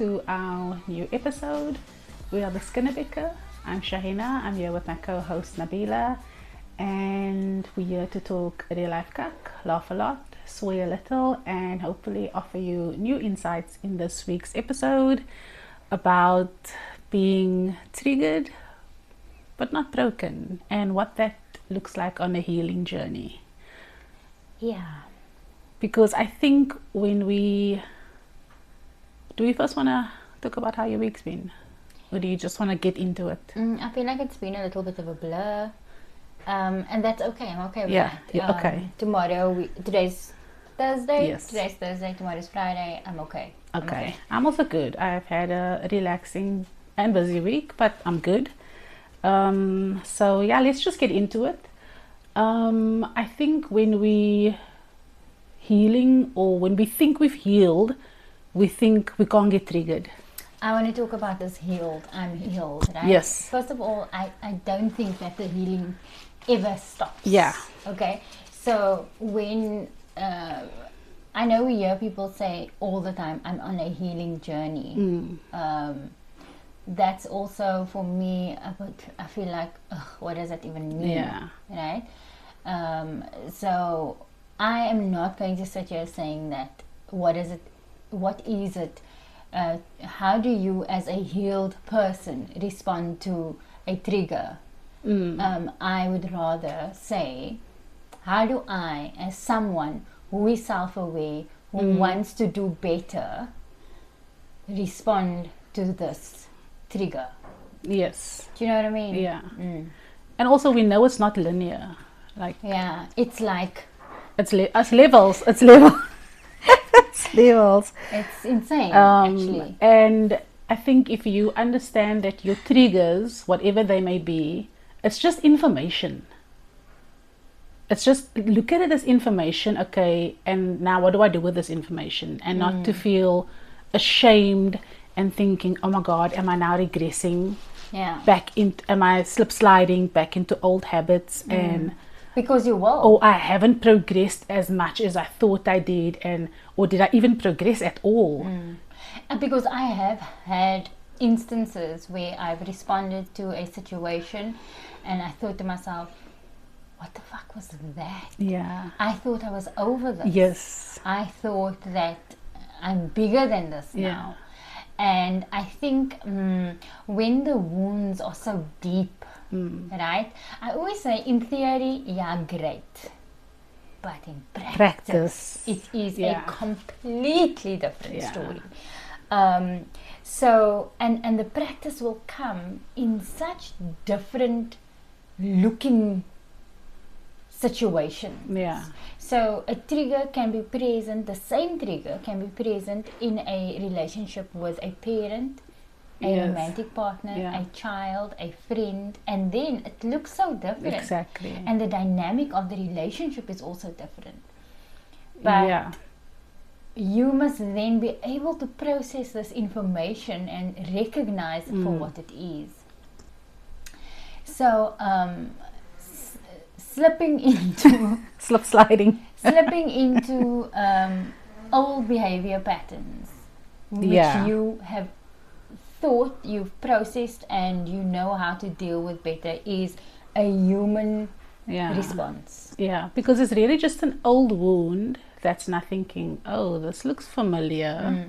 to our new episode. We are the Lekker. I'm Shaheena. I'm here with my co-host Nabila, and we're here to talk real life kak, laugh a lot, sway a little, and hopefully offer you new insights in this week's episode about being triggered but not broken, and what that looks like on a healing journey. Yeah. Because I think when we first want to talk about how your week's been, or do you just want to get into it? I feel like it's been a little bit of a blur, and that's okay. I'm okay with Yeah, that. yeah, okay. Today's Thursday. Yes. Today's Thursday. Tomorrow's Friday. I'm okay. Okay. I'm also good. I've had a relaxing and busy week, but I'm good. So yeah, let's just get into it. I think when we healing, or when we think we've healed, we think we can't get triggered. I want to talk about this healed. I'm healed, right? Yes. First of all, I don't think that the healing ever stops. Yeah. Okay. So when I know we hear people say all the time, I'm on a healing journey. That's also for me a bit, I feel like, what does that even mean? Yeah. Right? So I am not going to sit here saying that what is it, how do you as a healed person respond to a trigger? I would rather say, how do I, as someone who is self-aware, who wants to do better, respond to this trigger? Yes. Do you know what I mean? Yeah. And also we know it's not linear. Like, yeah, it's like it's levels. It's levels. It's levels. It's insane, actually. And I think if you understand that your triggers, whatever they may be, it's just information. It's just look at it as information, okay, and now what do I do with this information? And not to feel ashamed and thinking, oh my God, am I now regressing? Yeah. Am I slip sliding back into old habits? And because you will. or I haven't progressed as much as I thought I did, or did I even progress at all? And because I have had instances where I've responded to a situation and I thought to myself, what the fuck was that? Yeah. I thought I was over this. Yes. I thought that I'm bigger than this now. And I think when the wounds are so deep, right? I always say, in theory, yeah, great. But in practice. It is a completely different story. So, and the practice will come in such different looking situations. Yeah. So a trigger can be present, the same trigger can be present in a relationship with a parent, a romantic partner, a child, a friend, and then it looks so different. Exactly. And the dynamic of the relationship is also different. But you must then be able to process this information and recognize it for what it is. So, slipping into slipping into old behavior patterns, which you have thought you've processed and you know how to deal with better, is a human response. Yeah, because it's really just an old wound that's not thinking, oh, this looks familiar.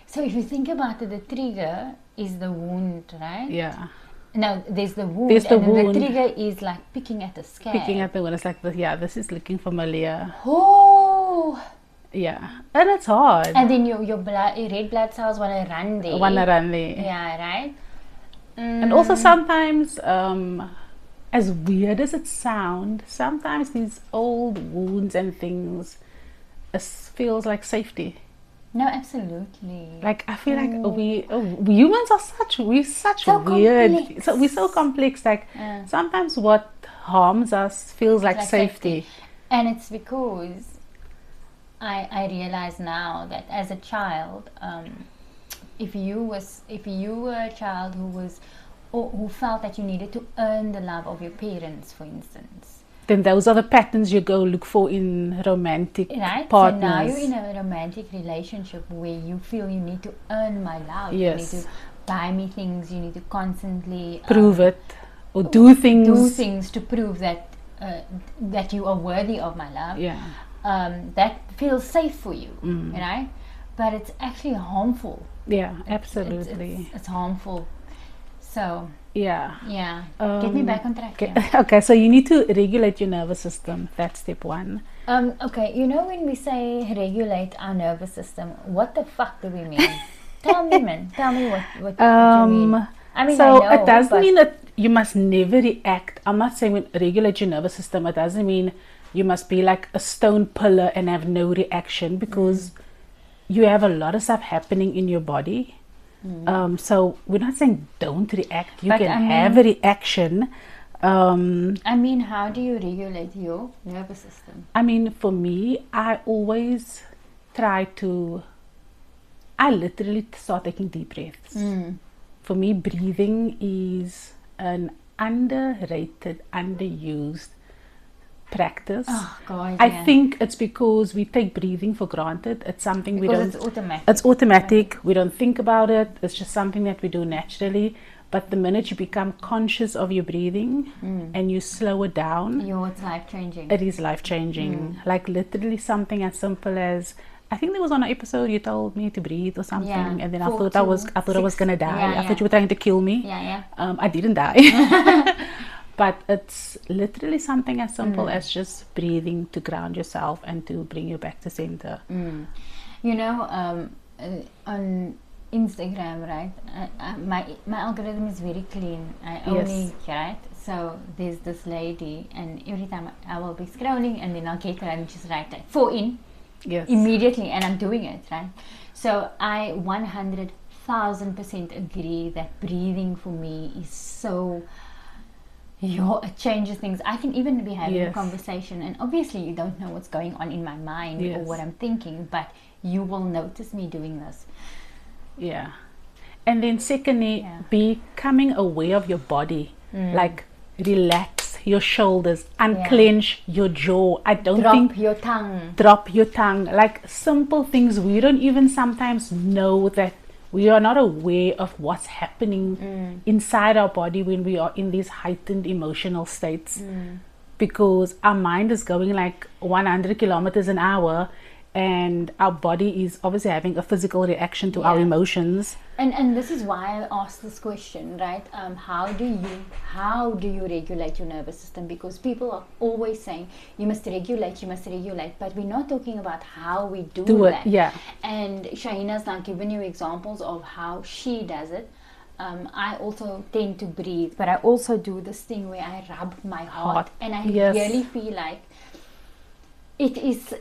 So if you think about it, the trigger is the wound, right? Yeah. Now there's the wound, the trigger is like picking at the scab. Picking at the wound. It's like, this is looking familiar. Oh. Yeah, and it's hard. And then your red blood cells want to run there. Yeah, right. And also sometimes, as weird as it sounds, sometimes these old wounds and things feels like safety. No, absolutely. Like I feel like we humans are such so weird. Complex. So we're so complex. Like sometimes what harms us feels like safety. And it's because I realize now that as a child, if you were a child who felt that you needed to earn the love of your parents, for instance, then those are the patterns you go look for in romantic Right? partners. So now you're in a romantic relationship where you feel you need to earn my love. Yes. You need to buy me things. You need to constantly Prove it, or do things. Do things to prove that that you are worthy of my love. Yeah. That feels safe for you, right? But it's actually harmful. Yeah, absolutely. It's harmful. So yeah. Get me back on track. Okay. Okay, so you need to regulate your nervous system. That's step one. Okay, you know when we say regulate our nervous system, what the fuck do we mean? Tell me, man. Tell me what you mean. I mean, so I know, it doesn't mean that you must never react. I'm not saying when regulate your nervous system, it doesn't mean you must be like a stone pillar and have no reaction, because you have a lot of stuff happening in your body. So we're not saying don't react. You can have a reaction. I mean, how do you regulate your nervous system? I mean, for me, I always try I literally start taking deep breaths. For me, breathing is an underrated, underused practice. Oh God! I think it's because we take breathing for granted. It's something we don't. It's automatic. It's automatic. Right. We don't think about it. It's just something that we do naturally. But the minute you become conscious of your breathing and you slow it down, it's life changing. It is life changing. Like literally something as simple as, I think there was on an episode you told me to breathe or something, and then I thought I was gonna die. I thought you were trying to kill me. I didn't die. But it's literally something as simple as just breathing to ground yourself and to bring you back to center. You know, on Instagram, right? My algorithm is very clean. I only right. So there's this lady, and every time I will be scrolling, and then I'll get her and just write that 4 in. Yes. Immediately, and I'm doing it, right? So I 100,000% agree that breathing for me is so. It changes things. I can even be having a conversation, and obviously you don't know what's going on in my mind or what I'm thinking, but you will notice me doing this. Yeah. And then secondly, becoming aware of your body. Like relax your shoulders, unclench your jaw. Drop your tongue. Like simple things we don't even sometimes know that we are not aware of what's happening inside our body when we are in these heightened emotional states, because our mind is going like 100 kilometers an hour, and our body is obviously having a physical reaction to our emotions. And this is why I asked this question, right? How do you regulate your nervous system? Because people are always saying you must regulate, but we're not talking about how we do that. And Shaheena's now given you examples of how she does it. I also tend to breathe, but I also do this thing where I rub my heart. And I really feel like it's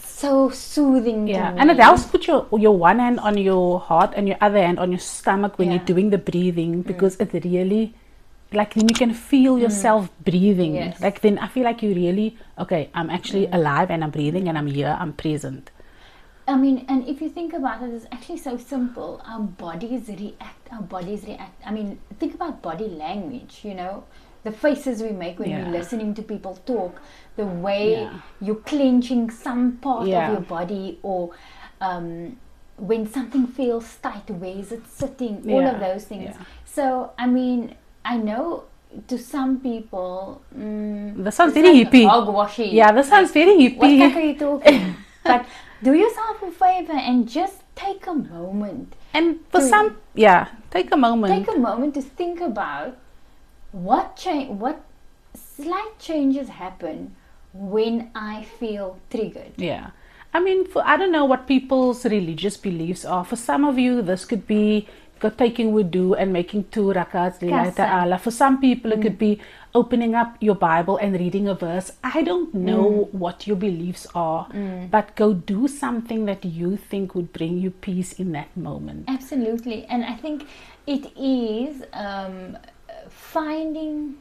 so soothing to me. And it helps put your one hand on your heart and your other hand on your stomach when you're doing the breathing, because it really, like, then you can feel yourself breathing. Like then I feel like you really, okay, I'm actually alive and I'm breathing and I'm here, I'm present. I mean, and if you think about it, it's actually so simple. Our bodies react. I mean, think about body language, you know, the faces we make when we're listening to people talk, the way you're clenching some part of your body, or when something feels tight, where is it sitting, all of those things. So, I mean, I know to some people, this sounds very hippie. Hogwashy. Yeah, this sounds very hippie. What the heck are you talking? But do yourself a favor and just take a moment. And for take a moment. Take a moment to think about what slight changes happen when I feel triggered. Yeah. I mean, I don't know what people's religious beliefs are. For some of you, this could be taking wudu and making 2 rakats lillahi ta'ala. For some people, it could be opening up your Bible and reading a verse. I don't know what your beliefs are, but go do something that you think would bring you peace in that moment. Absolutely. And I think it is finding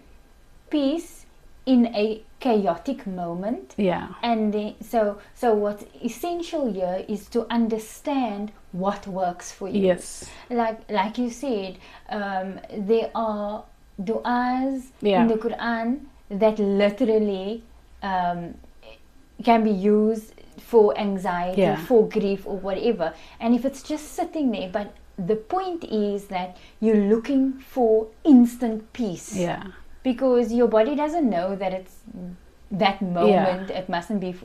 peace in a chaotic moment. And so what's essential here is to understand what works for you. Like you said, there are du'as in the Quran that literally can be used for anxiety, Yeah. for grief, or whatever. And if it's just sitting there, but the point is that you're looking for instant peace. Yeah. Because your body doesn't know that it's that moment. It mustn't be.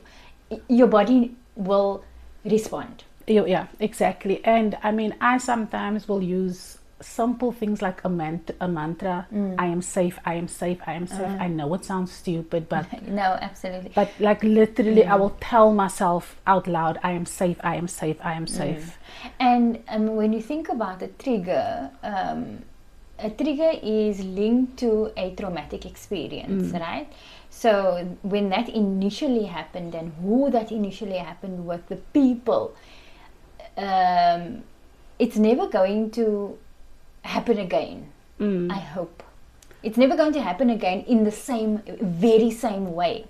Your body will respond. Yeah, exactly. And I mean, I sometimes will use simple things like a mantra. I am safe, I am safe, I am safe. I know it sounds stupid, but No, absolutely. but like literally I will tell myself out loud, I am safe, I am safe, I am safe. And when you think about a trigger is linked to a traumatic experience, right? So when that initially happened, and who that initially happened with, the people, it's never going to happen again. I hope it's never going to happen again in the very same way.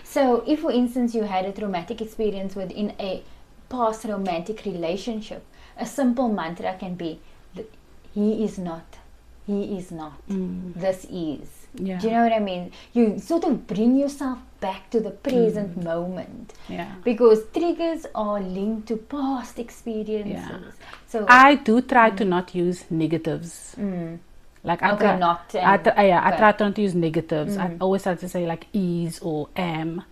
So if, for instance, you had a traumatic experience within a past romantic relationship, a simple mantra can be, he is not, this is. Yeah. Do you know what I mean? You sort of bring yourself back to the present moment. Yeah. Because triggers are linked to past experiences. Yeah. So I do try to not use negatives. Like I try not to use negatives. I always try to say like is or am.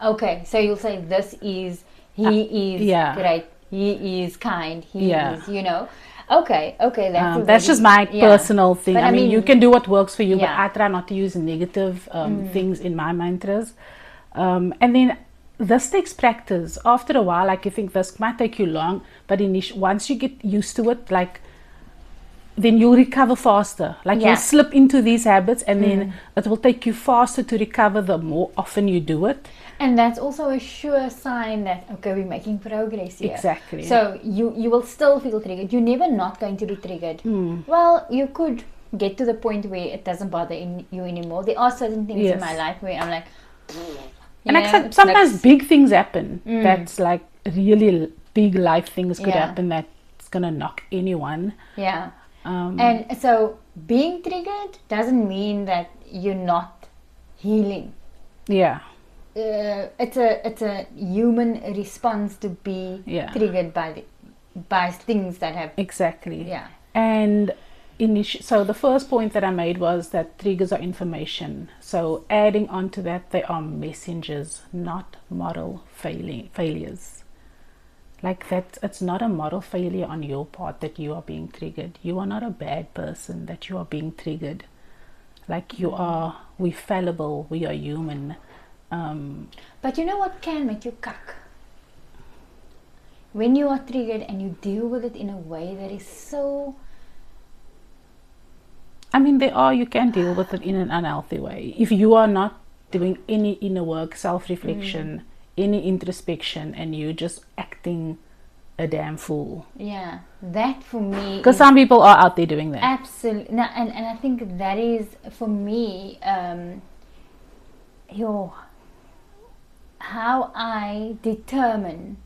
Okay, so you'll say this is, he is great, he is kind, he is, you know. Okay, that's just my personal thing. But I mean, you can do what works for you, but I try not to use negative things in my mantras. And then this takes practice. After a while, like you think this might take you long, but once you get used to it, like then you'll recover faster. Like you'll slip into these habits, and then it will take you faster to recover the more often you do it. And that's also a sure sign that, okay, we're making progress here. Exactly. So you will still feel triggered. You're never not going to be triggered. Well, you could get to the point where it doesn't bother you anymore. There are certain things in my life where I'm like, and sometimes big things happen. That's like really big life things could happen that's gonna knock anyone. Yeah. And so being triggered doesn't mean that you're not healing. Yeah. It's a human response to be triggered by things that have exactly. Yeah. And so the first point that I made was that triggers are information. So adding on to that, they are messengers, not moral failures. Like that, it's not a moral failure on your part that you are being triggered. You are not a bad person that you are being triggered. Like we're fallible, we are human. But you know what can make you cuck? When you are triggered and you deal with it in a way that is so... I mean, you can deal with it in an unhealthy way. If you are not doing any inner work, self-reflection, any introspection, and you're just acting a damn fool. Yeah, that for me... Because some people are out there doing that. Absolutely. No, and I think that is, for me, how I determine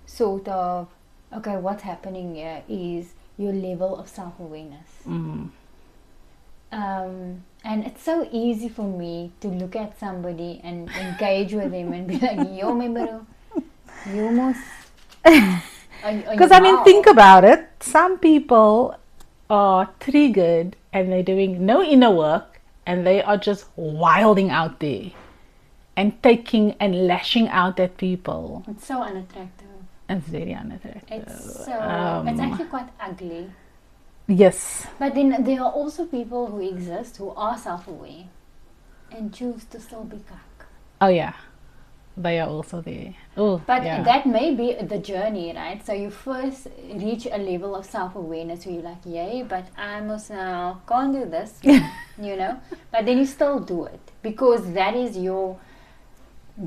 sort of, okay, what's happening here is your level of self-awareness. And it's so easy for me to look at somebody and engage with them and be like, yo, member, you must... Because I mean, think about it. Some people are triggered and they're doing no inner work and they are just wilding out there and taking and lashing out at people. It's so unattractive. It's very unattractive. It's actually quite ugly. Yes. But then there are also people who exist who are self-aware and choose to still be cuck. Oh yeah, they are also there. Oh, but that may be the journey, right? So you first reach a level of self-awareness where you're like, yay, but I must now can't do this, you know. But then you still do it because that is your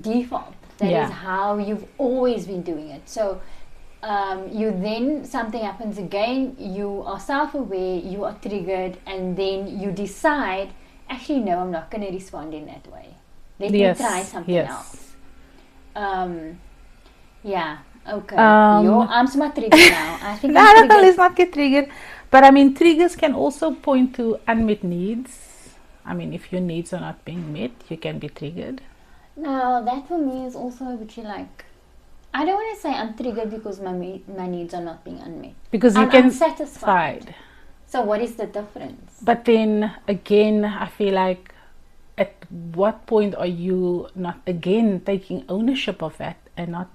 default. That is how you've always been doing it. So you then, something happens again, you are self-aware, you are triggered, and then you decide, actually no, I'm not going to respond in that way. Let me try something else. Okay. I'm smart triggered now. I think let's not get triggered. But I mean, triggers can also point to unmet needs. I mean, if your needs are not being met, you can be triggered. Now, that for me is also a bit like, I don't want to say I'm triggered because my needs are not being unmet. Because you I'm can unsatisfied. So what is the difference? But then again, I feel like, at what point are you not again taking ownership of that and not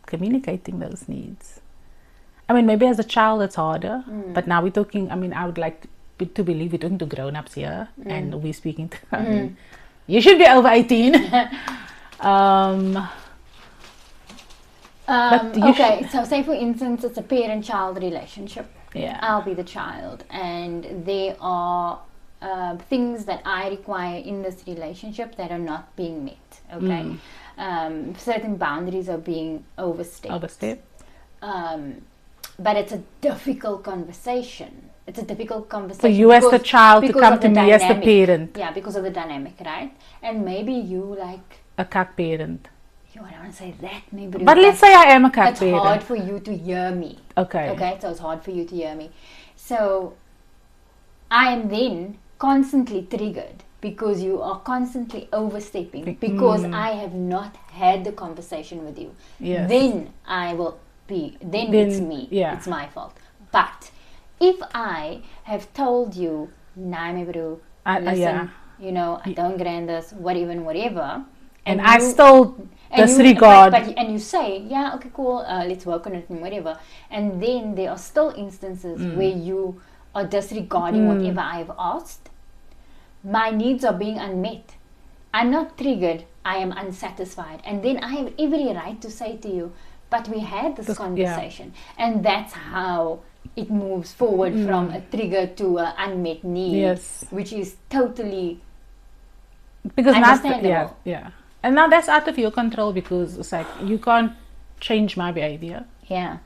communicating those needs? I mean, maybe as a child it's harder, but now we're talking, I mean, I would like to believe we're talking to grown-ups here, and we're speaking to, I mean, you should be over 18. Okay, so say for instance it's a parent-child relationship. Yeah. I'll be the child, and there are things that I require in this relationship that are not being met. Okay, certain boundaries are being overstepped. But it's a difficult conversation. It's a difficult conversation for you as the child to come to me as the parent. Yeah, because of the dynamic, right? And maybe you like a cuck parent. I don't want to say that, maybe. But let's say I am a cuck parent. It's hard for you to hear me. Okay. Okay, so it's hard for you to hear me. So I am then constantly triggered because you are constantly overstepping, because I have not had the conversation with you. Yes. Then I will be, then it's me. Yeah. It's my fault. But if I have told you, nah, my bro, listen, you know, I don't grant this, whatever. And I still disregard. And you say, yeah, okay, cool, let's work on it and whatever. And then there are still instances where you are disregarding whatever I've asked. My needs are being unmet. I'm not triggered, I am unsatisfied. And then I have every right to say to you, but we had this conversation. Yeah. And that's how it moves forward from a trigger to an unmet need, which is totally understandable. Yeah. And now that's out of your control, because it's like you can't change my behavior. Yeah.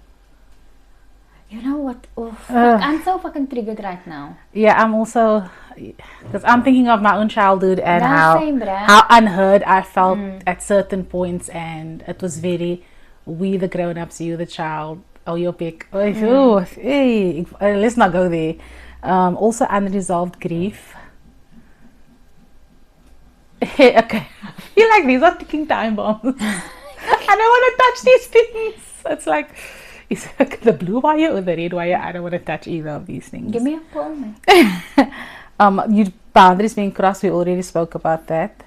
You know what? Oh, fuck, I'm so fucking triggered right now. Yeah, I'm also, because I'm thinking of my own childhood and how unheard I felt at certain points, and it was very, we the grown-ups, you the child, oh your pick. Oh, hey, let's not go there. Also unresolved grief. Okay, I feel like these are ticking time bombs. I don't want to touch these things. It's like, is it the blue wire or the red wire? I don't want to touch either of these things. Give me a pull, man. Your boundaries being crossed, we already spoke about that.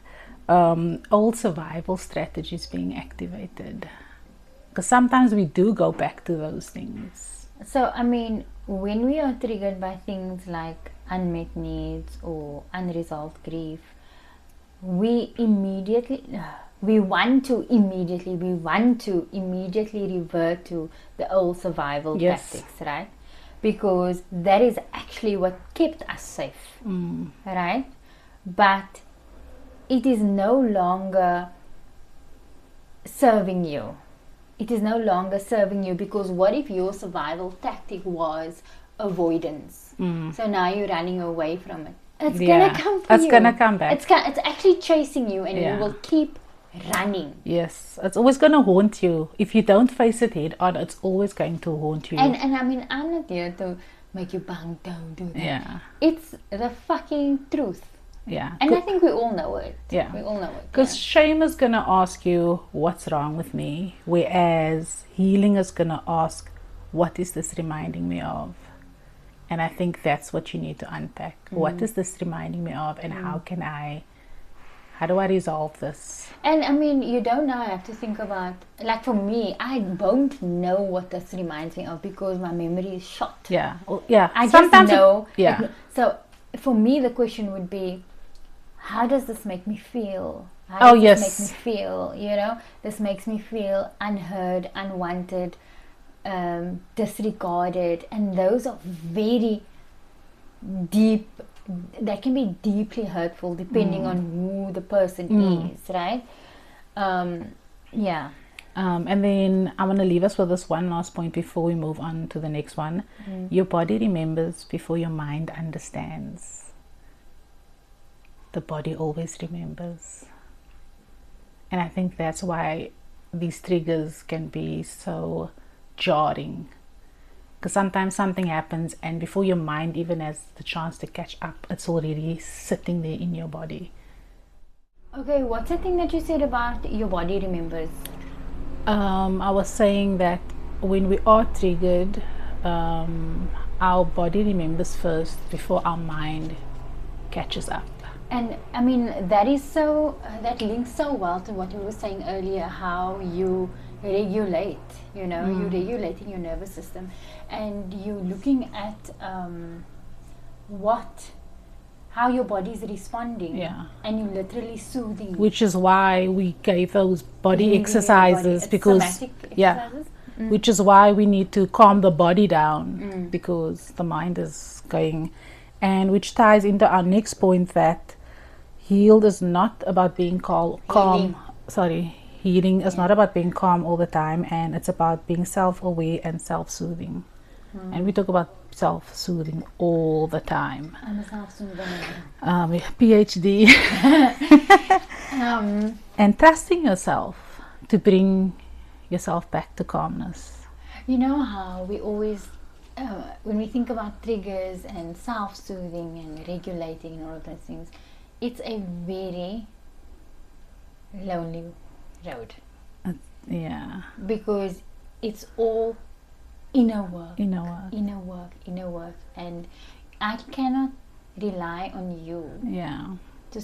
Old survival strategies being activated. Because sometimes we do go back to those things. So, I mean, when we are triggered by things like unmet needs or unresolved grief, we want to immediately revert to the old survival tactics, right? Because that is actually what kept us safe, right? But it is no longer serving you. It is no longer serving you, because what if your survival tactic was avoidance? So now you're running away from it. It's gonna come for you. It's gonna come back. It's actually chasing you, and you will keep running. Yes, it's always gonna haunt you. If you don't face it head on, it's always going to haunt you. And I mean, I'm not here to make you bang, don't do that. Yeah. It's the fucking truth. Yeah. And I think we all know it. Yeah. We all know it. Because shame is gonna ask you, what's wrong with me? Whereas healing is gonna ask, what is this reminding me of? And I think that's what you need to unpack. What is this reminding me of, and how do I resolve this? And I mean, you don't now have to think about, like for me, I don't know what this reminds me of because my memory is shot. Yeah. Well, yeah. I sometimes just know. Yeah. So for me, the question would be, how does this make me feel? How does this make me feel? You know, this makes me feel unheard, unwanted, disregarded, and those are very deep. That can be deeply hurtful depending on who the person is, right? Yeah. And then I want to leave us with this one last point before we move on to the next one. Your body remembers before your mind understands. The body always remembers. And I think that's why these triggers can be so jarring, Because sometimes something happens and before your mind even has the chance to catch up, it's already sitting there in your body. Okay, what's the thing that you said about your body remembers? I was saying that when we are triggered, our body remembers first before our mind catches up. And I mean, that is so, that links so well to what we were saying earlier, how you regulate, you know, you're regulating your nervous system, and you're looking at how your body is responding, and you're literally soothing. Which is why we gave those body exercises, because somatic exercises. Which is why we need to calm the body down, because the mind is going, and which ties into our next point, that healed is not about being calm. Healing is not about being calm all the time, and it's about being self-aware and self-soothing. And we talk about self-soothing all the time. I'm a self-soother. PhD. And trusting yourself to bring yourself back to calmness. You know how we always, when we think about triggers and self-soothing and regulating and all of those things, it's a very lonely road. Yeah. Because it's all inner work. And I cannot rely on you to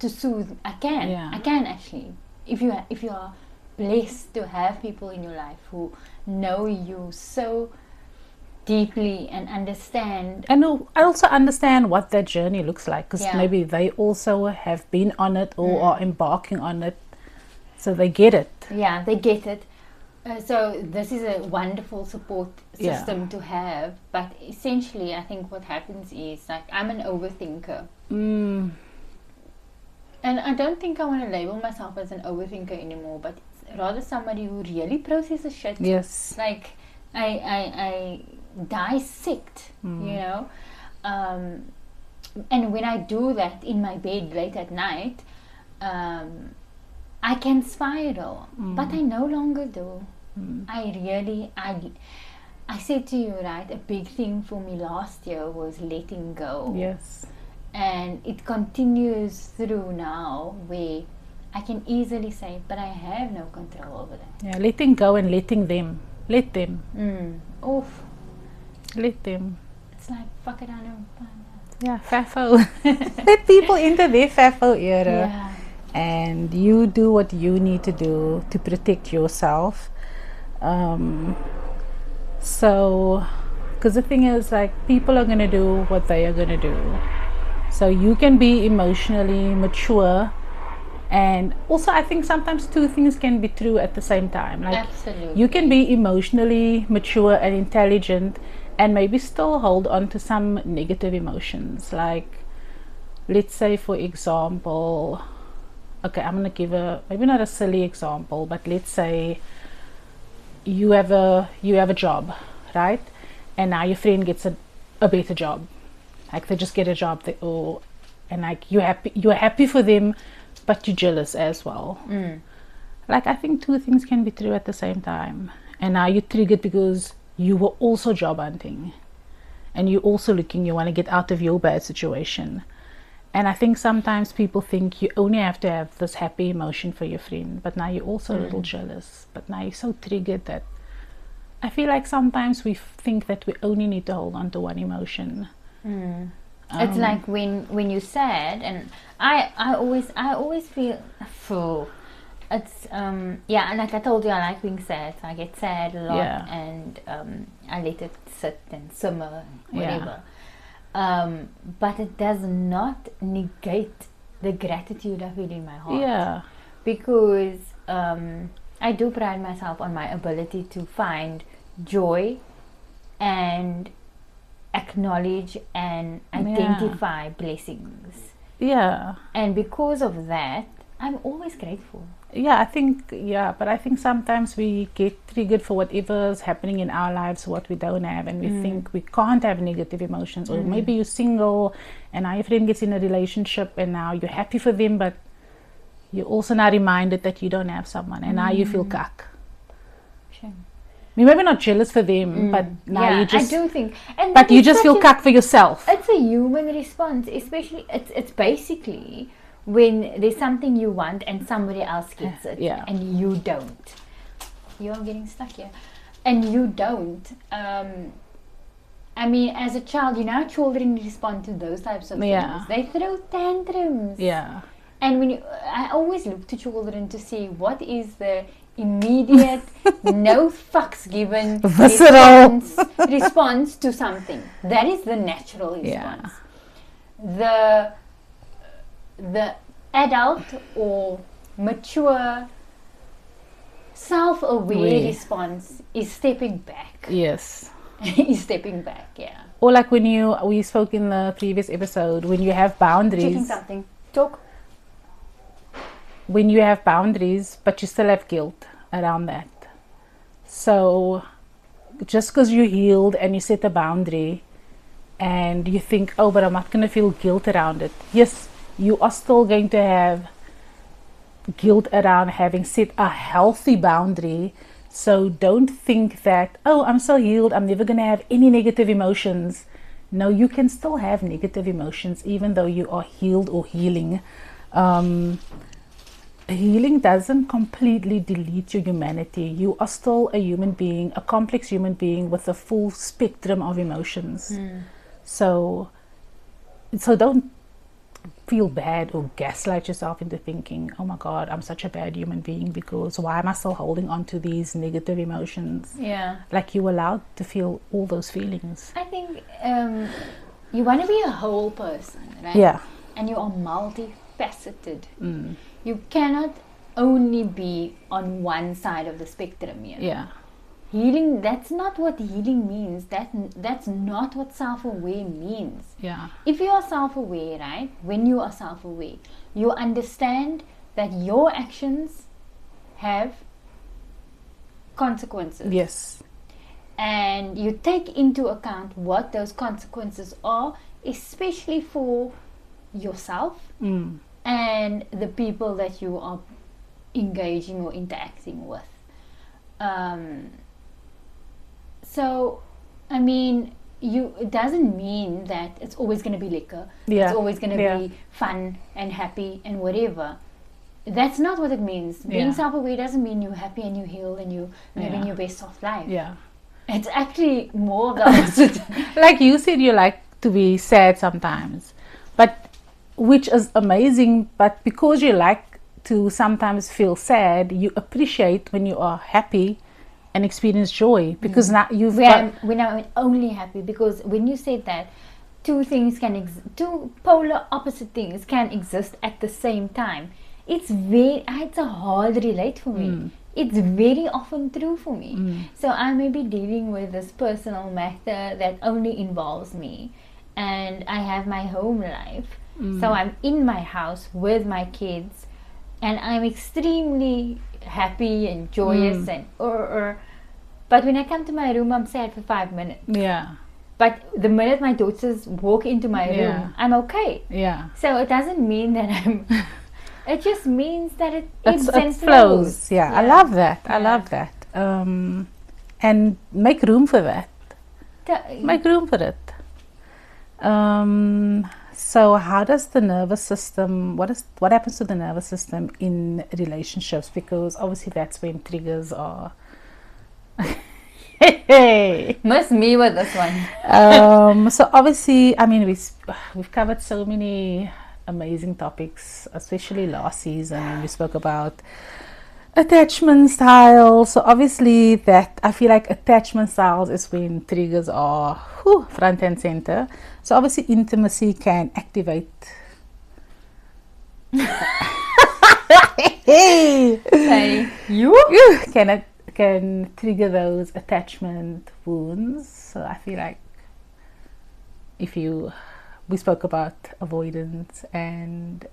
soothe. I can actually. If you are blessed to have people in your life who know you so deeply and understand. And I also understand what that journey looks like, because maybe they also have been on it or are embarking on it, so they get it. Yeah, they get it. So this is a wonderful support system to have. But essentially, I think what happens is, like, I'm an overthinker. And I don't think I want to label myself as an overthinker anymore, but it's rather somebody who really processes shit. Yes. Like, I dissect, you know. And when I do that in my bed late at night, I can spiral, but I no longer do. I said to you, right, a big thing for me last year was letting go. Yes. And it continues through now, where I can easily say, but I have no control over that. Yeah, letting go and letting them. Let them. Oof. Let them. It's like, fuck it, I don't. Yeah, FAFO. Let people into their FAFO era. Yeah. And you do what you need to do to protect yourself. So, because the thing is, like, people are going to do what they are going to do. So you can be emotionally mature, and also I think sometimes two things can be true at the same time. Like, absolutely, you can be emotionally mature and intelligent and maybe still hold on to some negative emotions. Like, let's say, for example, okay, I'm going to give maybe not a silly example, but let's say you have a job, right? And now your friend gets a better job. Like, they just get a job, and like you're happy for them, but you're jealous as well. Like, I think two things can be true at the same time. And now you're triggered because you were also job hunting, and you're also you want to get out of your bad situation. And I think sometimes people think you only have to have this happy emotion for your friend, but now you're also a little jealous. But now you're so triggered that I feel like sometimes we think that we only need to hold on to one emotion. It's like when you're sad, and I always feel full. It's and like I told you, I like being sad. So I get sad a lot, and I let it sit and simmer, whatever. But it does not negate the gratitude I feel in my heart. Yeah, because I do pride myself on my ability to find joy and acknowledge and identify blessings. Yeah. And because of that, I'm always grateful. But I think sometimes we get triggered for whatever is happening in our lives, what we don't have, and we think we can't have negative emotions. Or maybe you're single and now your friend gets in a relationship and now you're happy for them, but you're also now reminded that you don't have someone, and now you feel cuck. Shame. You're maybe not jealous for them, but now you just... I do think... And but you just feel cucked for yourself. It's a human response, especially... It's basically when there's something you want and somebody else gets it. Yeah. And you don't. You're getting stuck here. And you don't. I mean, as a child, you know, children respond to those types of things. They throw tantrums. Yeah. And I always look to children to see what is the immediate, no fucks given response to something. That is the natural response. Yeah. The adult or mature, self-aware response is stepping back. Yes. Is stepping back, yeah. Or like when we spoke in the previous episode, when you have boundaries. Checking something. Talk. When you have boundaries, but you still have guilt around that. So just because you healed and you set a boundary and you think, oh, but I'm not going to feel guilt around it. Yes, you are still going to have guilt around having set a healthy boundary. So don't think that, oh, I'm so healed, I'm never going to have any negative emotions. No, you can still have negative emotions even though you are healed or healing. Healing doesn't completely delete your humanity. You are still a human being, a complex human being with a full spectrum of emotions. So don't feel bad or gaslight yourself into thinking, oh my God, I'm such a bad human being because why am I still holding on to these negative emotions? Yeah. Like, you're allowed to feel all those feelings. I think you want to be a whole person, right? Yeah. And you are multifaceted. You cannot only be on one side of the spectrum here. Yeah. Healing, that's not what healing means. That's not what self-aware means. Yeah. If you are self-aware, right? When you are self-aware, you understand that your actions have consequences. Yes. And you take into account what those consequences are, especially for yourself and the people that you are engaging or interacting with. So, I mean, it doesn't mean that it's always going to be lekker. Yeah. It's always going to be fun and happy and whatever. That's not what it means. Being self-aware doesn't mean you're happy and you heal and you're living your best soft life. Yeah. It's actually more of the opposite. Like you said, you like to be sad sometimes, but which is amazing. But because you like to sometimes feel sad, you appreciate when you are happy and experience joy, because now you've we're not only happy, because when you said that two polar opposite things can exist at the same time, it's a hard relate for me. It's very often true for me. So I may be dealing with this personal matter that only involves me, and I have my home life. So I'm in my house with my kids, and I'm extremely happy and joyous and but when I come to my room, I'm sad for 5 minutes. Yeah. But the minute my daughters walk into my room, I'm okay. Yeah. So it doesn't mean that I'm. It just means that it ebbs and flows. Yeah, I love that. I love that. And make room for that. Make room for it. So how does the nervous system, what happens to the nervous system in relationships? Because obviously that's when triggers are. Miss me with this one. So obviously, I mean, we've covered so many amazing topics, especially last season when we spoke about attachment styles. So obviously that I feel like attachment styles is when triggers are front and center. So obviously intimacy can activate can trigger those attachment wounds. So I feel like we spoke about avoidance and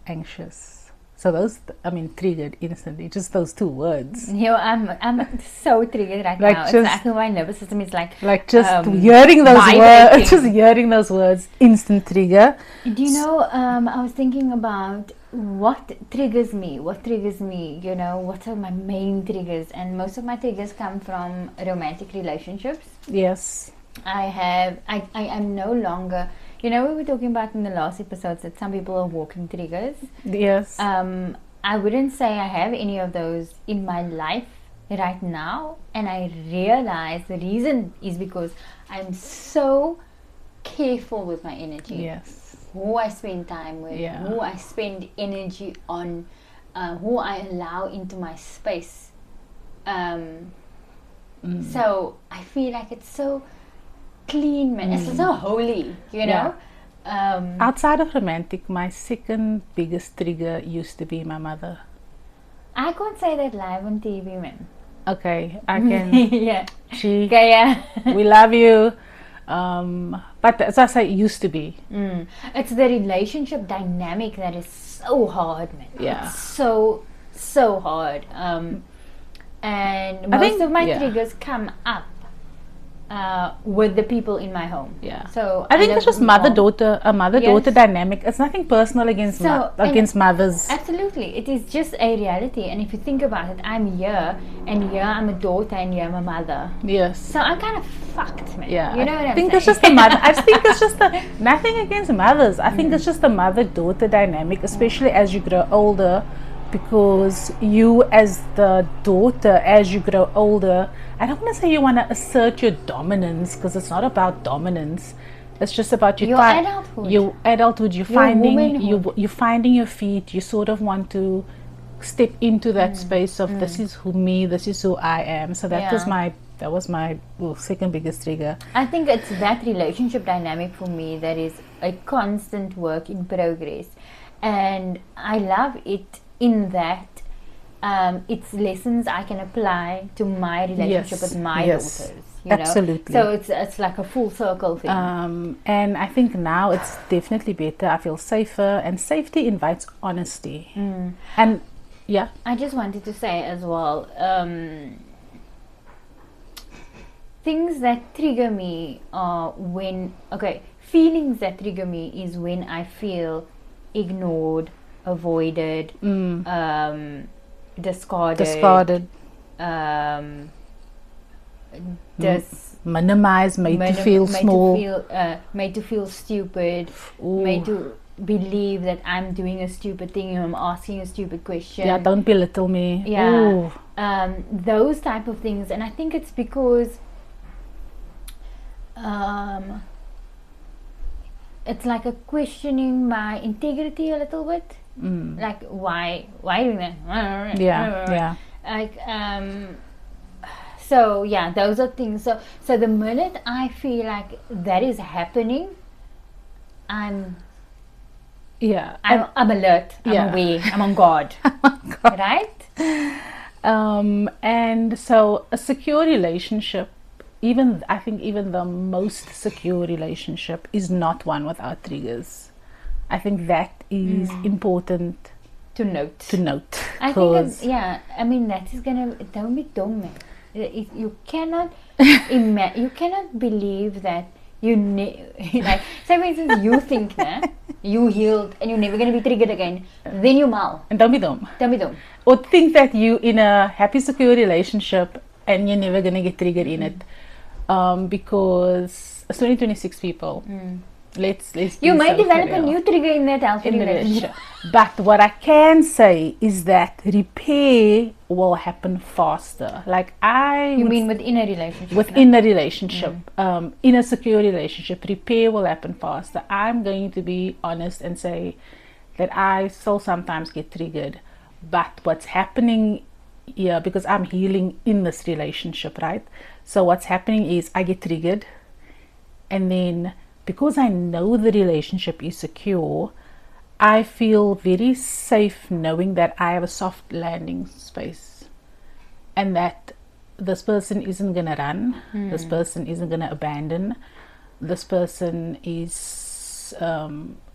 anxious. So those, I mean, triggered instantly. Just those two words. I'm so triggered right Like now. just- It's like my nervous system is like Just hearing those words, vibrating. just hearing those words, instant trigger. Do you know, I was thinking about what triggers me, what are my main triggers, and most of my triggers come from romantic relationships. Yes. I am no longer, we were talking about in the last episodes that some people are walking triggers. Yes. I wouldn't say I have any of those in my life right now, and I realize the reason is because I'm so careful with my energy. Yes. Who I spend time with, Yeah. who I spend energy on, who I allow into my space. So I feel like it's so clean, man. It's so holy, Yeah. Outside of romantic, my second biggest trigger used to be my mother. I can't say that live on TV, man. Okay, I can. Yeah. She, Okay, yeah. we love you. But as I say, it used to be. It's the relationship dynamic that is so hard, man. Yeah. It's so hard. And I most think- of my yeah. triggers come up with the people in my home. Yeah. So I think live it's just with mom. a mother-daughter Yes. dynamic. It's nothing personal against So, and- against mothers. Absolutely, it is just a reality. And if you think about it, I'm here, and here I'm a daughter, and here I'm a mother. Yes. So I'm kind of fucked, man. Yeah, You know what I I'm think saying? it's just the mother. I think it's just the nothing against mothers. I think it's just the mother-daughter dynamic, especially as you grow older, because you as the daughter, as you grow older, I don't want to say you want to assert your dominance, because it's not about dominance. It's just about Your adulthood. Your adulthood. You're finding your feet. You sort of want to step into that space of this is who me, this is who I am. So that was my second biggest trigger. I think it's that relationship dynamic for me that is a constant work in progress, and I love it in that it's lessons I can apply to my relationship with my daughters. Absolutely. So it's like a full circle thing. And I think now it's definitely better. I feel safer, and safety invites honesty. And yeah, I just wanted to say as well, things that trigger me are feelings that trigger me is when I feel ignored, avoided, discarded, minimized, made to feel small, made to feel stupid, Ooh. made to believe that I'm doing a stupid thing, I'm asking a stupid question. Yeah, don't belittle me. Yeah. Ooh. Those type of things, and I think it's because it's like a questioning my integrity a little bit. Like why are you doing that? Yeah. Like so yeah, those are things. So the minute I feel like that is happening, I'm alert, I'm aware, I'm on guard. Right? And so a secure relationship, I think even the most secure relationship is not one without triggers. I think that is important to note. I think it's, I mean that is gonna, don't be dumb, man. You cannot you cannot believe that like say for instance you think that you healed and you're never gonna be triggered again, then you mal. And don't be dumb. Or think that you in a happy secure relationship and you're never gonna get triggered in it. Because it's only 26 people. Let's you might so develop a real. new trigger in that healthy relationship. But what I can say is that repair will happen faster. Like you mean within a relationship? Within a relationship, in a secure relationship, repair will happen faster. I'm going to be honest and say that I still sometimes get triggered, but what's happening here, because I'm healing in this relationship, right? So what's happening is I get triggered, and then because I know the relationship is secure, I feel very safe knowing that I have a soft landing space, and that this person isn't gonna run, this person isn't gonna abandon, this person is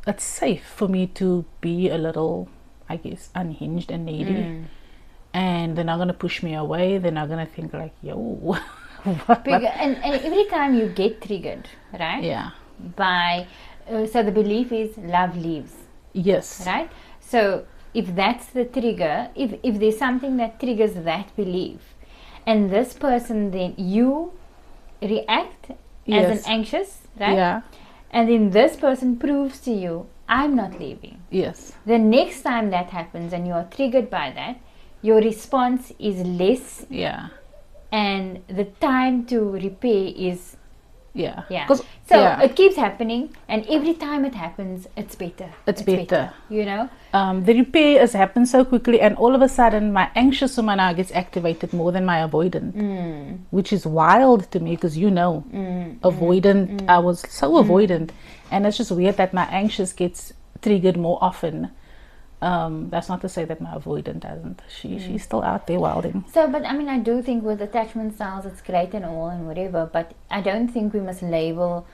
it's safe for me to be a little I guess, unhinged and needy. And they're not going to push me away. They're not going to think like, yo, what? And every time you get triggered, right? Yeah. By, so the belief is love leaves. Yes. Right? So if that's the trigger, if there's something that triggers that belief, and this person, then you react as an anxious, right? Yeah. And then this person proves to you, I'm not leaving. Yes. The next time that happens and you are triggered by that, your response is less. Yeah. And the time to repair is yeah. So it keeps happening, and every time it happens, it's better. It's better. You know? The repair has happened so quickly, and all of a sudden my anxious woman now gets activated more than my avoidant, which is wild to me because avoidant, I was so avoidant, and it's just weird that my anxious gets triggered more often. That's not to say that my avoidant doesn't. She's still out there wilding. So, but I mean, I do think with attachment styles, it's great and all and whatever, but I don't think we must label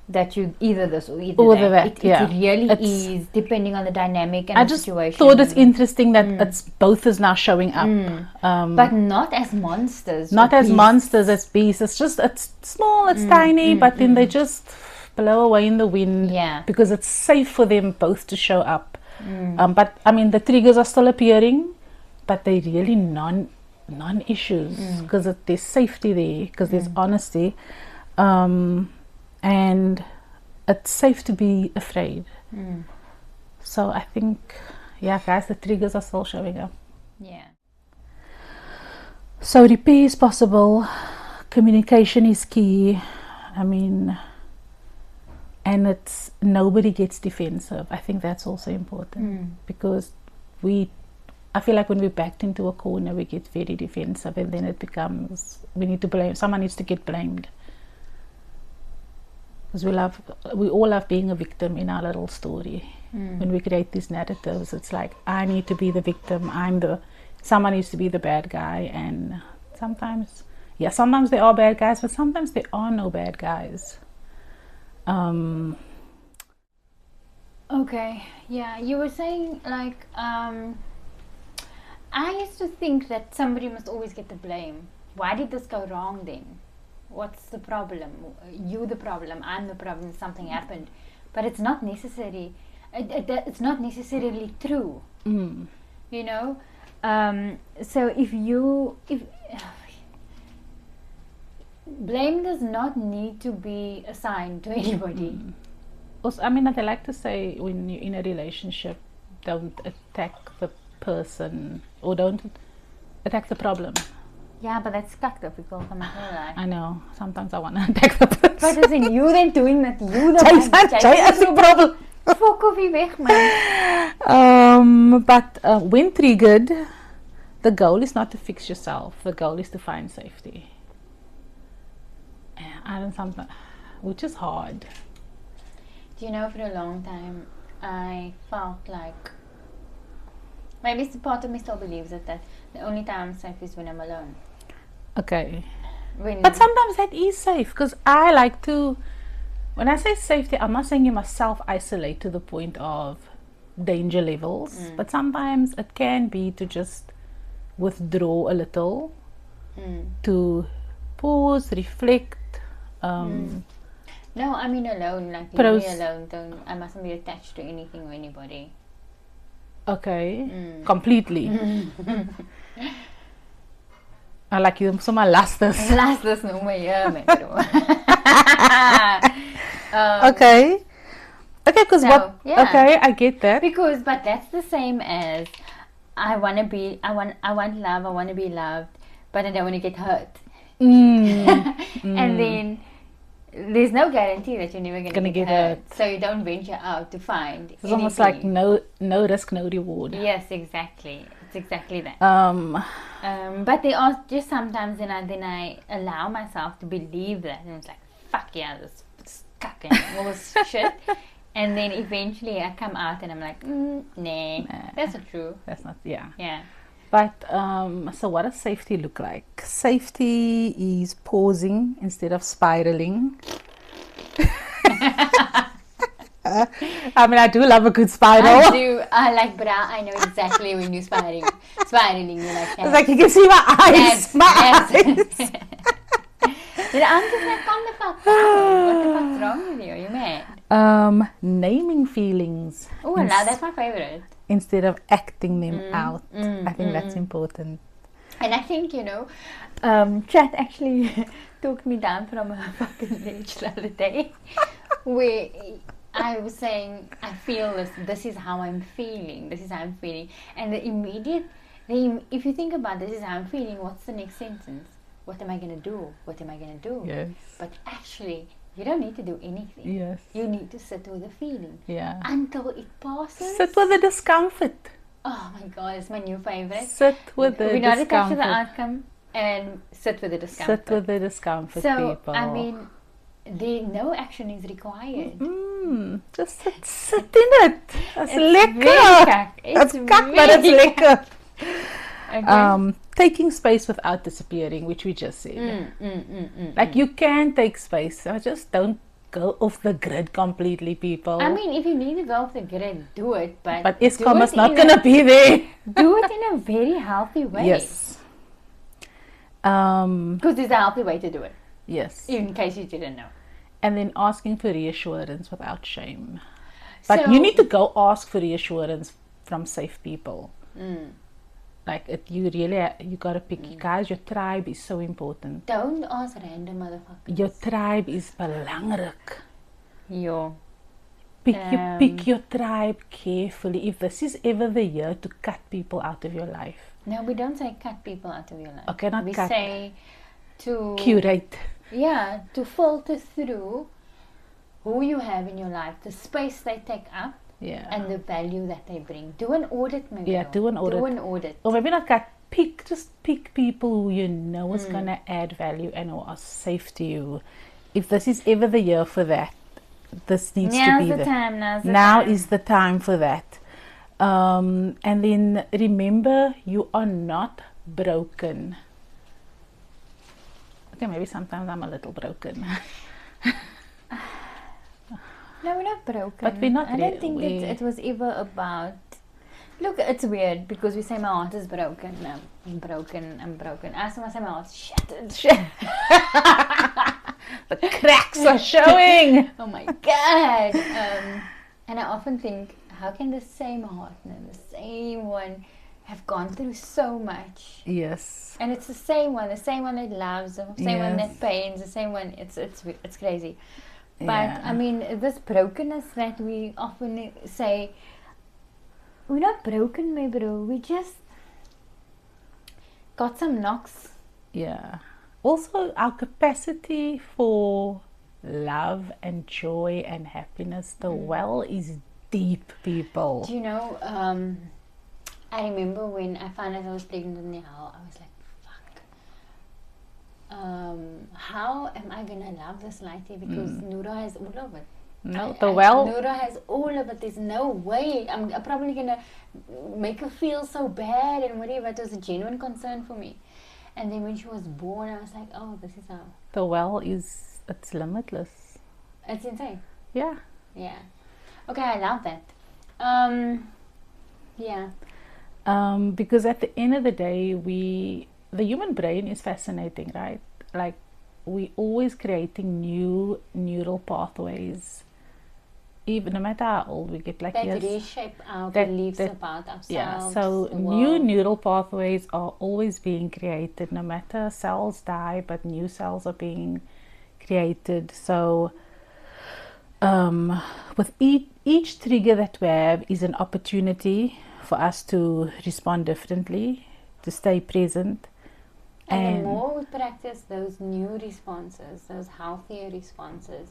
that you either this or either that. It really is depending on the dynamic and the situation. I just thought it's interesting that it's both is now showing up. But not as monsters. Not as monsters, as beasts. It's just, it's small, it's tiny, but then they just blow away in the wind because it's safe for them both to show up. But I mean, the triggers are still appearing, but they're really non-issues because there's safety there, because there's honesty, and it's safe to be afraid. So I think, guys, the triggers are still showing up. So repair is possible. Communication is key. I mean, and it's nobody gets defensive. I think that's also important because I feel like when we're backed into a corner, we get very defensive, and then it becomes we need to blame. Someone needs to get blamed because we all love being a victim in our little story. When we create these narratives, it's like I need to be the victim. Someone needs to be the bad guy, and sometimes there are bad guys, but sometimes there are no bad guys. Okay, you were saying like I used to think that somebody must always get the blame. Why did this go wrong then? What's the problem? You the problem, I'm the problem, something happened. But it's not necessary. It's not necessarily true. You know? So if blame does not need to be assigned to anybody. Also, I mean, I like to say when you're in a relationship, don't attack the person or don't attack the problem. Yeah, but that's quite difficult. I'm not gonna lie. I know. Sometimes I want to attack the person. But as in you then doing that, you the one. Problem. Fuck off, weg, man. But when triggered, the goal is not to fix yourself. The goal is to find safety. Which is hard. Do you know, for a long time I felt like, maybe it's part of me still believes it, that the only time I'm safe is when I'm alone. Okay. But sometimes that is safe, because I like to, when I say safety, I'm not saying you must self-isolate to the point of danger levels, but sometimes it can be to just withdraw a little, to pause, reflect. No, I mean alone, like leave me alone. I mustn't be attached to anything or anybody. Okay, completely. I like you so my lastes. Lastes no my Okay, because okay, I get that. But that's the same as I want love, I want to be loved, but I don't want to get hurt. And then there's no guarantee that you're never going to get hurt. So you don't venture out to find it's anything. Almost like no risk, no reward. Yes, exactly. It's exactly that. But there are just sometimes then I allow myself to believe that, and it's like, fuck yeah, this cuck and all this shit. And then eventually I come out and I'm like, nah, that's not true. That's not, yeah. But so what does safety look like? Safety is pausing instead of spiraling. I mean, I do love a good spiral. I do. I like brow. I know exactly when you're spiraling. Spiraling, you like that. It's like you can see my eyes. eyes. The auntie's like, calm the fuck down. What the fuck's wrong with you? You mad? Naming feelings. Oh, now that's my favorite. Instead of acting them out. I think that's important. And I think, you know, chat actually talked me down from a fucking ledge the other day. Where I was saying, I feel this is how I'm feeling. This is how I'm feeling. And if you think about this is how I'm feeling, what's the next sentence? What am I going to do? What am I going to do? Yes. But actually, you don't need to do anything. Yes. You need to sit with the feeling. Yeah. Until it passes. Sit with the discomfort. Oh my God, it's my new favorite. Sit with the discomfort. We're not attached to the outcome and sit with the discomfort. Sit with the discomfort, so, people. I mean, no action is required. Just sit in it. It's lekker. It's kak, but it's lekker. Okay. Taking space without disappearing, which we just said. Like you can take space. So just don't go off the grid completely, people. I mean, if you need to go off the grid, do it. But ISCOM is not going to be there. Do it in a very healthy way. Yes. Because there's a healthy way to do it. Yes. In case you didn't know. And then asking for reassurance without shame. But you need to go ask for reassurance from safe people. Like you gotta pick. You guys, your tribe is so important. Don't ask random motherfuckers. Your tribe is belangrik. Yeah. Pick your tribe carefully. If this is ever the year to cut people out of your life. No, we don't say cut people out of your life. Okay, not we cut. We say to curate. Yeah, to filter through who you have in your life, the space they take up. Yeah. And the value that they bring. Do an audit, maybe. Yeah, do an audit. Or maybe not cut. Just pick people who you know is gonna add value and who are safe to you. If this is ever the year for that, this needs to be the time. Now is the time for that. And then remember, you are not broken. Okay, maybe sometimes I'm a little broken. No, we're not broken. But we're not. I don't think it was ever about. Look, it's weird because we say my heart is broken. No, I'm broken. I say my heart's shattered. The cracks are showing. Oh my God. And I often think, how can the same heart and the same one have gone through so much? Yes. And it's the same one that loves, the same one that pains, the same one. It's crazy. But I mean, this brokenness that we often say, we're not broken, my bro. We just got some knocks. Yeah. Also, our capacity for love and joy and happiness, the well is deep, people. Do you know, I remember when I found out I was pregnant with Nihal, I was like, how am I gonna love this lady? Because Noura has all of it. Noura has all of it. There's no way. I'm probably gonna make her feel so bad and whatever. It was a genuine concern for me. And then when she was born, I was like, oh, this is how. The well it's limitless. It's insane. Yeah. Yeah. Okay, I love that. Yeah. Because at the end of the day, the human brain is fascinating, right? Like, we always creating new neural pathways. Even no matter how old we get, like that reshape our beliefs about ourselves. Yeah, so new neural pathways are always being created. No matter, cells die, but new cells are being created. So with each trigger that we have is an opportunity for us to respond differently, to stay present. And the more we practice those new responses, those healthier responses,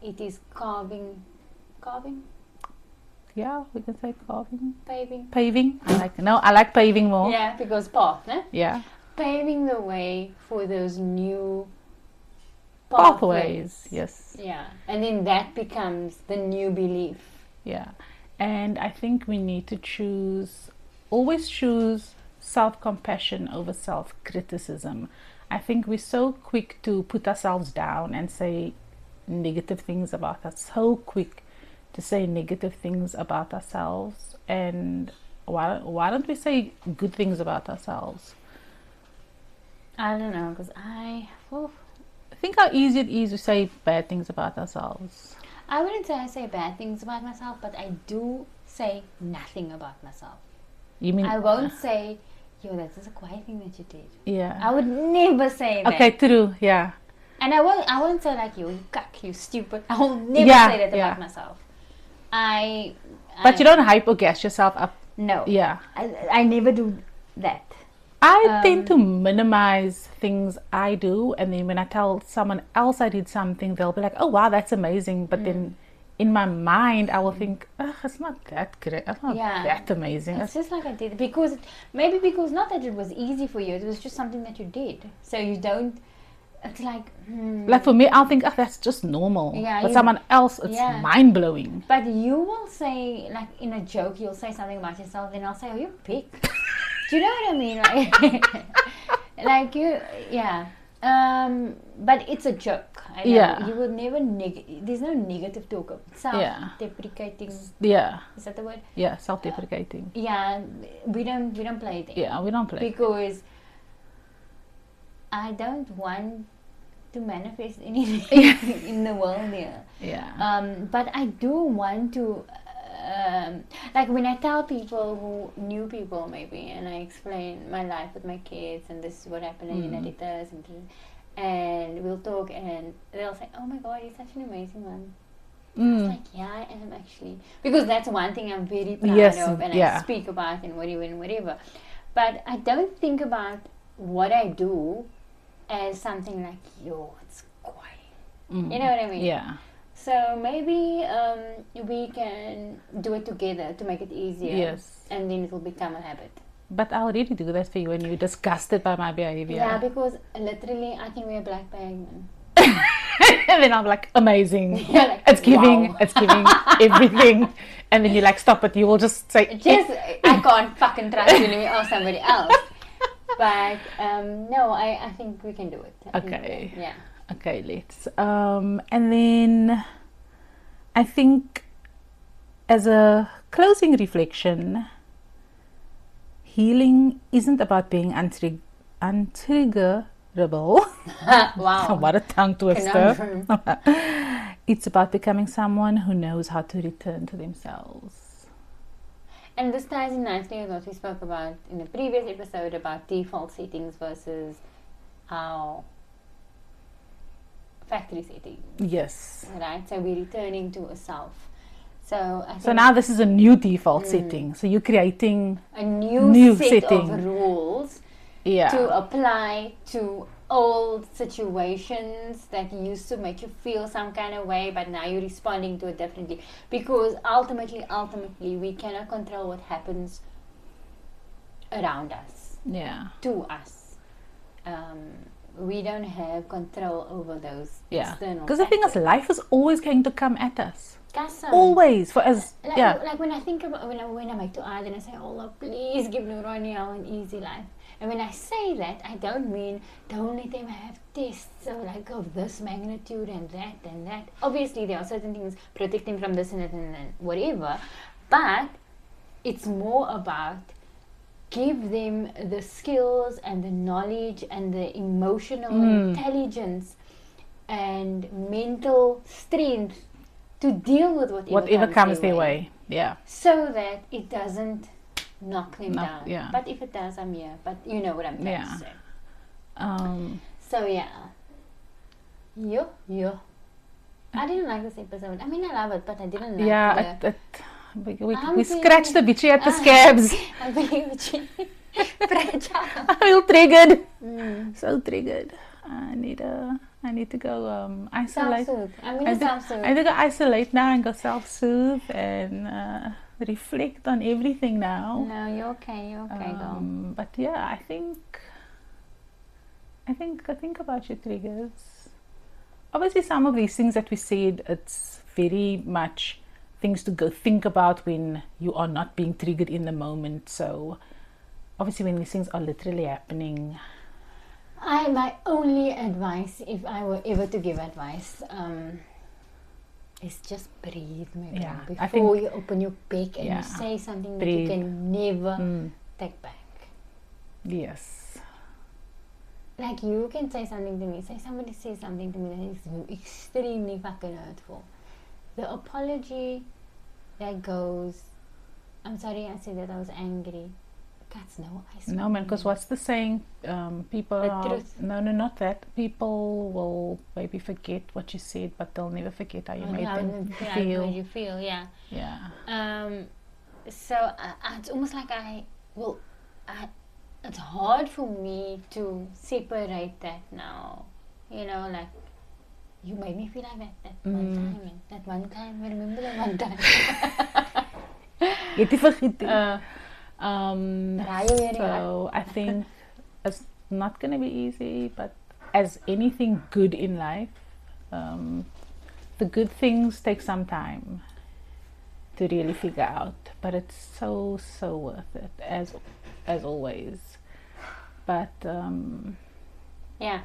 it is carving. Yeah, we can say carving. Paving. I like paving more. Yeah, because path, ne? Yeah. Paving the way for those new pathways. Yes. Yeah, and then that becomes the new belief. Yeah, and I think we need to always choose self-compassion over self-criticism. I think we're so quick to put ourselves down and say negative things about us, so quick to say negative things about ourselves, and why don't we say good things about ourselves? I don't know, because Think how easy it is to say bad things about ourselves. I wouldn't say I say bad things about myself, but I do say nothing about myself. You mean I won't say, yo, that is a quiet thing that you did. Yeah. I would never say that. Okay, true. Yeah. And I won't say like you cuck, you stupid. I will never say that about myself. But you don't hype or gas yourself up. No. Yeah. I never do that. I tend to minimize things I do, and then when I tell someone else I did something, they'll be like, "Oh wow, that's amazing!" But then in my mind, I will think, "Oh, it's not that great. It's not that amazing." It's just like I did because not that it was easy for you, it was just something that you did. So you don't. It's like like for me, I'll think, "Oh, that's just normal." Yeah, but someone else, it's mind blowing. But you will say, like in a joke, you'll say something about yourself, then I'll say, "Oh, you're a pig." Do you know what I mean? Like, like you, yeah. But it's a joke. I know. You will never there's no negative talk of self-deprecating. Yeah. Is that the word? Yeah, self-deprecating. Yeah, we don't play there. Yeah, we don't play because I don't want to manifest anything in the world here. Yeah. But I do want to. Like when I tell people new people maybe, and I explain my life with my kids, and this is what happened in editors, and we'll talk, and they'll say, "Oh my God, you're such an amazing one." I was like, "Yeah, I am actually," because that's one thing I'm very proud of, and I speak about and whatever. But I don't think about what I do as something like, "Yo, it's quiet." You know what I mean? Yeah. So maybe we can do it together to make it easier. Yes. And then it will become a habit. But I already do that for you when you're disgusted by my behavior. Yeah, because literally I think we're black bag, man. And then I'm like, amazing. Like, it's giving everything. And then you like, stop it. You will just say, I can't fucking trust you, let me ask somebody else. But no, I think we can do it. Okay. Yeah. Okay, let's. And then I think as a closing reflection, healing isn't about being untriggerable. Wow. What a tongue twister. It's about becoming someone who knows how to return to themselves. And this ties in nicely with what we spoke about in the previous episode about default settings versus our factory setting. Yes. Right? So we're returning to a self. So I think so now this is a new default setting. So you're creating a new set setting of rules to apply to old situations that used to make you feel some kind of way, but now you're responding to it differently. Because ultimately, we cannot control what happens around us. Yeah. To us. We don't have control over those external because the thing is, life is always going to come at us. Always for us. Like when I think about when I make dua, then I say, Allah, please give Nurani an easy life. And when I say that, I don't mean don't let them have tests so like of this magnitude and that. Obviously, there are certain things protecting from this and that and whatever, but it's more about give them the skills and the knowledge and the emotional intelligence and mental strength to deal with whatever comes their way. Yeah. So that it doesn't knock them down. Yeah. But if it does, I'm here. But you know what I'm trying to say. So yeah. Yo. I didn't like this episode. I mean, I love it, but I didn't like we scratched a bitchy at the scabs. I'm very bitchy. Fragile. I feel triggered. So triggered. I need to go isolate. Self-soothe. I'm gonna self-soothe. I need to go isolate now and go self-soothe and reflect on everything now. No, you're okay. You're okay, girl. But yeah, I think about your triggers. Obviously, some of these things that we said, it's very much things to go think about when you are not being triggered in the moment. So obviously when these things are literally happening, my only advice, if I were ever to give advice, It's just breathe, my friend. Yeah, Before you open your back and Yeah. you say something that Breathe. you can never take back. Yes. Like you can say something to me, say somebody says something to me that is extremely fucking hurtful. The apology that goes, I'm sorry I said that I was angry. Cuts no ice. No, man, because what's the saying? People The are, truth. no, not that. People will maybe forget what you said, but they'll never forget how you made them How feel. made you feel, yeah. Yeah. So it's almost like it's hard for me to separate that now. You know, like you made me feel like that one time. And that one time, remember that one time? Get forget. Draai jou weer nie So I think it's not going to be easy, but as anything good in life, the good things take some time to really figure out, but it's so worth it as always. But yeah,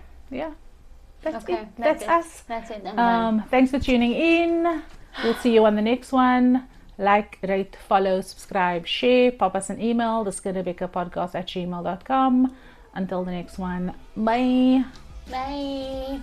that's okay, it. That's us. That's it. I'm done. Thanks for tuning in. We'll see you on the next one. Like, rate, follow, subscribe, share, pop us an email, theskinnerbekkerpodcast@gmail.com. Until the next one, bye. Bye.